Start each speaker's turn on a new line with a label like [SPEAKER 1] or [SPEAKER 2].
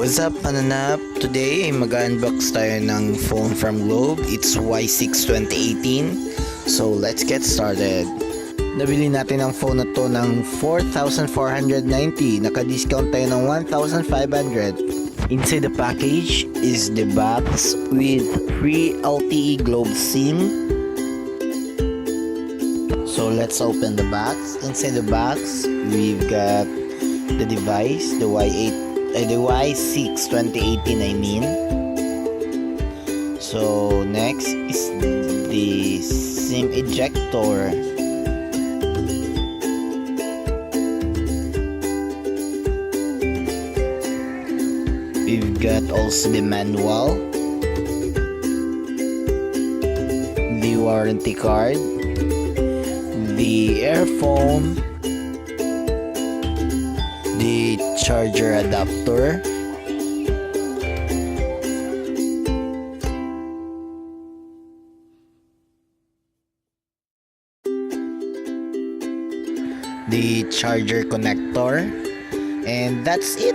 [SPEAKER 1] What's up, mananap? Today ay mag-unbox tayo ng phone from Globe. It's Y6 2018. So let's get started. Nabili natin ang phone na to ng 4,490. Naka-discount tayo ng 1,500. Inside the package is the box with free LTE Globe SIM. So let's open the box. Inside the box, we've got the device, the Y6 2018 I mean. So next is the SIM ejector. We've got also the manual, the warranty card, the earphone, the charger adapter, the charger connector, and that's it.